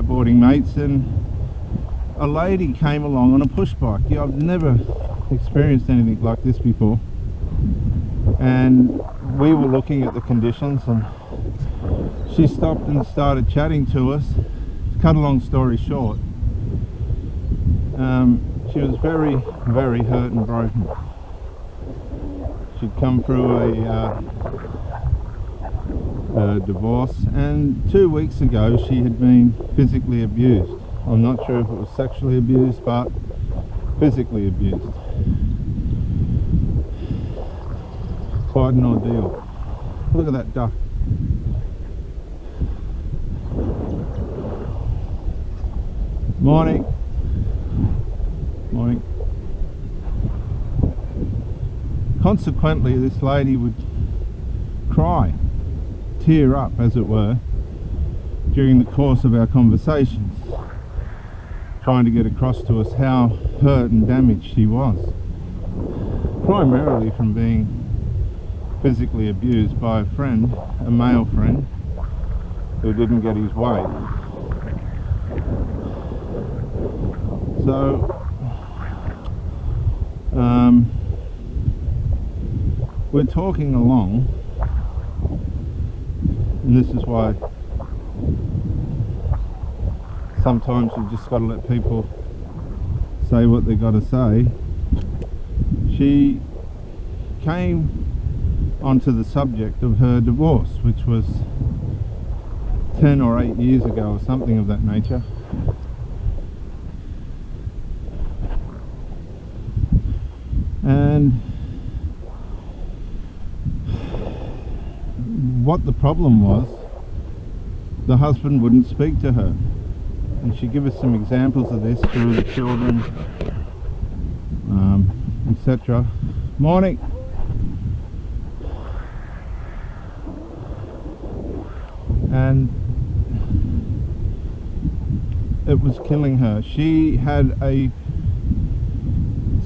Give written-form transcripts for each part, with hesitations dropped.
kiteboarding mates, and a lady came along on a push bike. Yeah, I've never experienced anything like this before, and we were looking at the conditions, and she stopped and started chatting to us. To cut a long story short, she was very, very hurt and broken. She'd come through a divorce, and 2 weeks ago she had been physically abused. I'm not sure if it was sexually abused, but physically abused. Quite an ordeal. Look at that duck. Morning. Morning. Consequently, this lady would cry, tear up as it were, during the course of our conversations, trying to get across to us how hurt and damaged she was, primarily from being physically abused by a friend, a male friend, who didn't get his way. So we're talking along, and this is why sometimes you've just got to let people say what they've got to say. She came onto the subject of her divorce, which was 10 or 8 years ago or something of that nature. And what the problem was, the husband wouldn't speak to her. And she gave us some examples of this through the children, etc. Morning. And it was killing her. She had a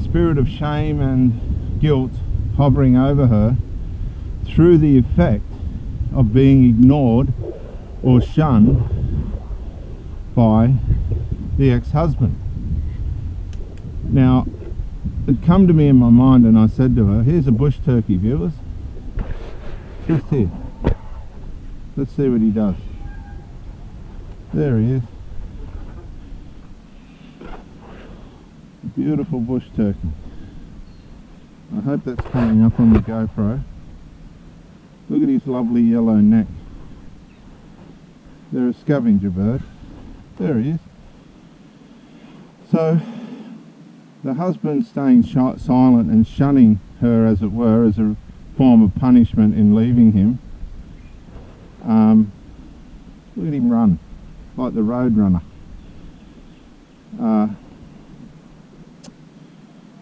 spirit of shame and guilt hovering over her through the effect of being ignored or shunned by the ex-husband. Now, it come to me in my mind, and I said to her, here's a bush turkey, viewers, just here. Let's see what he does. There he is. Beautiful bush turkey. I hope that's coming up on the GoPro. Look at his lovely yellow neck. They're a scavenger bird. There he is. So the husband staying silent and shunning her, as it were, as a form of punishment in leaving him. Look at him run, like the road runner.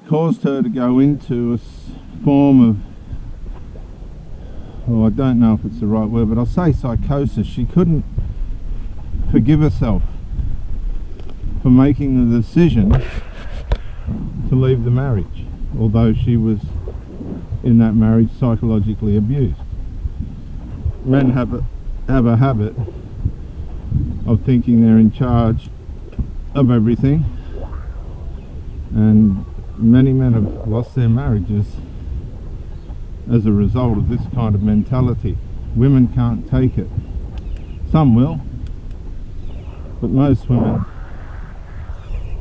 Caused her to go into a form of, I don't know if it's the right word, but I'll say psychosis. She couldn't forgive herself for making the decision to leave the marriage, although she was in that marriage psychologically abused. Men have a habit of thinking they're in charge of everything, and many men have lost their marriages as a result of this kind of mentality. Women can't take it. Some will, but most women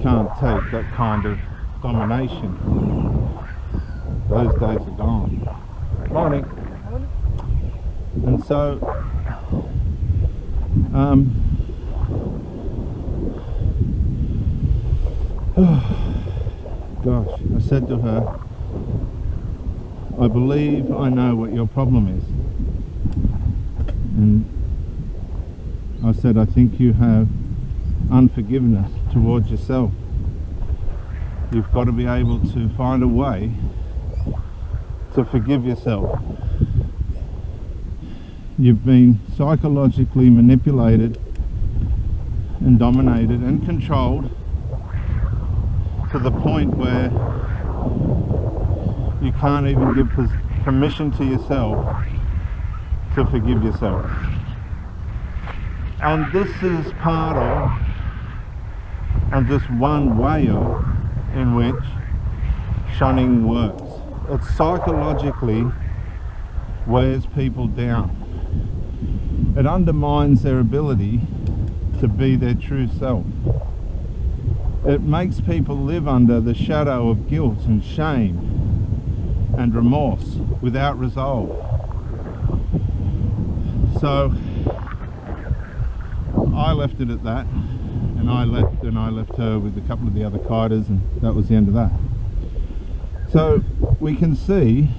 can't take that kind of domination. Those days are gone. Morning. And so gosh, I said to her, I believe I know what your problem is. And I said, I think you have unforgiveness towards yourself. You've got to be able to find a way to forgive yourself. You've been psychologically manipulated and dominated and controlled to the point where you can't even give permission to yourself to forgive yourself. And this is part of, and just one way of, in which shunning works. It psychologically wears people down. It undermines their ability to be their true self. It makes people live under the shadow of guilt and shame and remorse without resolve. So I left it at that, and I left her with a couple of the other kiters, and that was the end of that. So we can see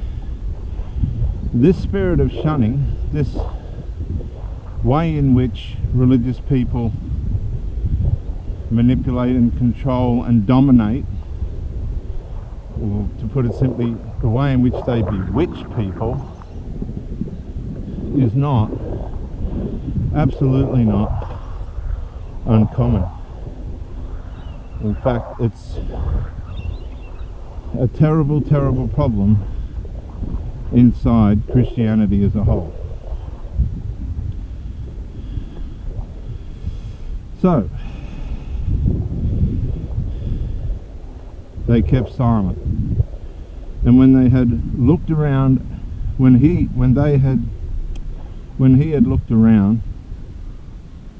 this spirit of shunning, this way in which religious people manipulate and control and dominate, or to put it simply, the way in which they bewitch people, is not, absolutely not, uncommon. In fact, it's a terrible, terrible problem inside Christianity as a whole. So, they kept silent, and when they had looked around, when he had looked around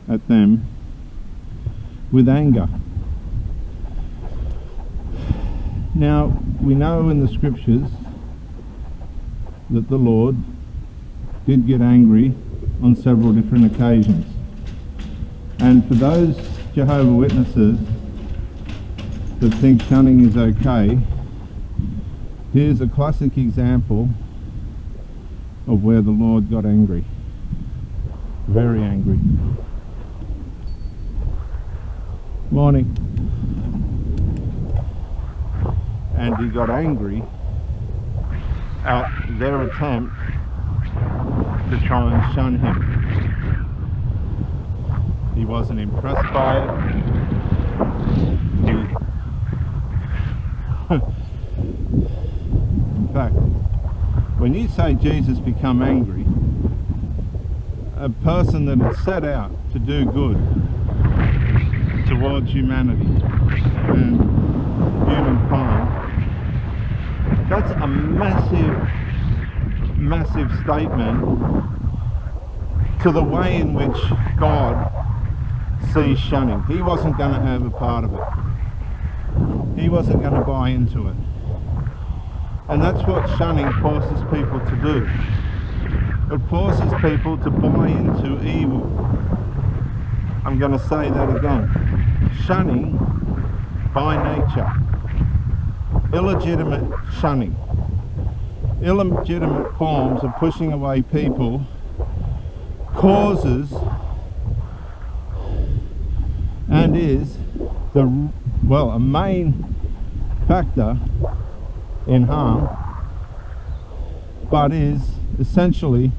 at them with anger. Now, we know in the scriptures that the Lord did get angry on several different occasions. And for those Jehovah Witnesses that think shunning is okay, here's a classic example of where the Lord got angry. Very angry. Morning. And he got angry at their attempt to try and shun him. He wasn't impressed by it. In fact, when you say Jesus become angry, a person that had set out to do good towards humanity and humankind, that's a massive, massive statement to the way in which God sees shunning. He wasn't going to have a part of it. He wasn't going to buy into it. And that's what shunning forces people to do. It forces people to buy into evil. I'm going to say that again. Shunning, by nature, illegitimate shunning, illegitimate forms of pushing away people, causes and is a main factor in harm, but is essentially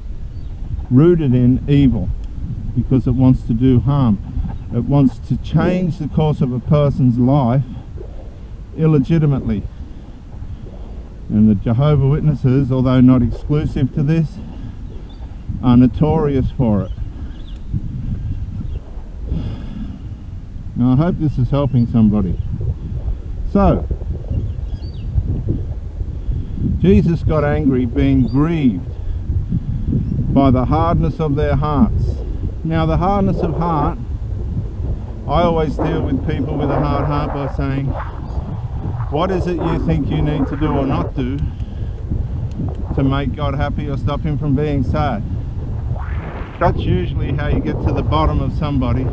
rooted in evil, because it wants to do harm. It wants to change the course of a person's life illegitimately. And the Jehovah Witnesses, although not exclusive to this, are notorious for it. Now I hope this is helping somebody. So, Jesus got angry, being grieved by the hardness of their hearts. Now the hardness of heart, I always deal with people with a hard heart by saying, what is it you think you need to do or not do to make God happy or stop him from being sad? That's usually how you get to the bottom of somebody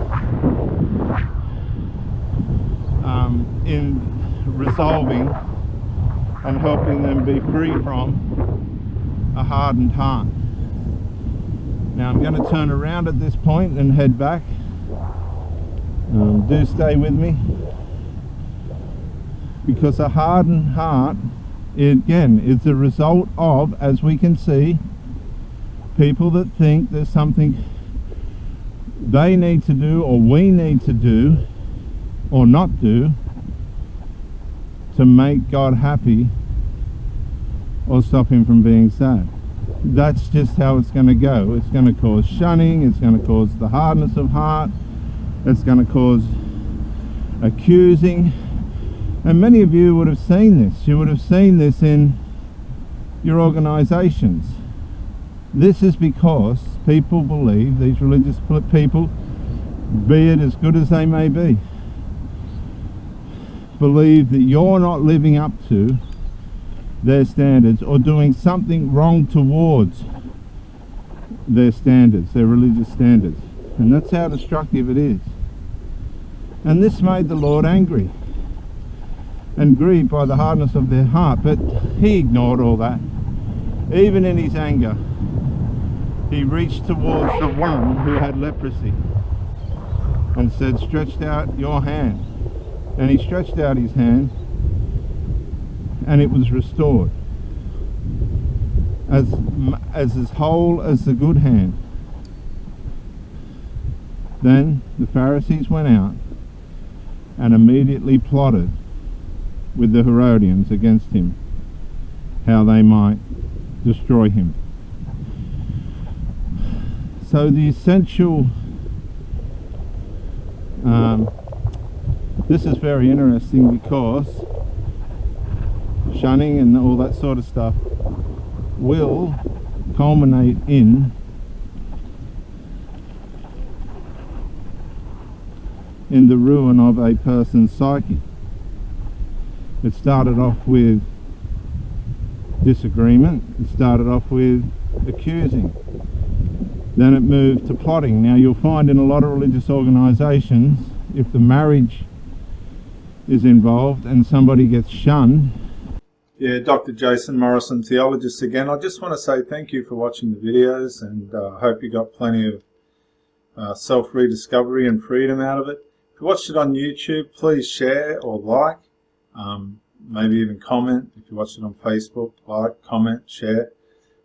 in resolving and helping them be free from a hardened heart. Now I'm going to turn around at this point and head back. Do stay with me, because a hardened heart, again, is the result of, as we can see, people that think there's something they need to do or we need to do or not do to make God happy or stop him from being sad. that's just how it's going to go. It's going to cause shunning, it's going to cause the hardness of heart, it's going to cause accusing. And many of you would have seen this. You would have seen this in your organizations. This is because people believe, these religious people, be it as good as they may be, believe that you're not living up to their standards or doing something wrong towards their standards, their religious standards. And that's how destructive it is. And this made the Lord angry and grieved by the hardness of their heart. But he ignored all that. Even in his anger, he reached towards the one who had leprosy and said, "Stretch out your hand." And he stretched out his hand, and it was restored as whole as the good hand. Then the Pharisees went out and immediately plotted with the Herodians against him, how they might destroy him. So the essential, this is very interesting because shunning and all that sort of stuff will culminate in the ruin of a person's psyche. It started off with disagreement, it started off with accusing, then it moved to plotting. Now you'll find in a lot of religious organizations, if the marriage is involved and somebody gets shunned. Yeah, Dr. Jason Morrison, theologist again. I just want to say thank you for watching the videos, and I hope you got plenty of self-rediscovery and freedom out of it. If you watched it on YouTube, please share or like, maybe even comment. If you watched it on Facebook, like, comment, share.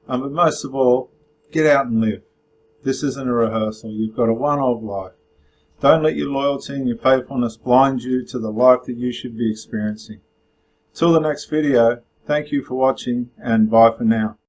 But most of all, get out and live. This isn't a rehearsal. You've got a one-off life. Don't let your loyalty and your faithfulness blind you to the life that you should be experiencing. Till the next video, thank you for watching, and bye for now.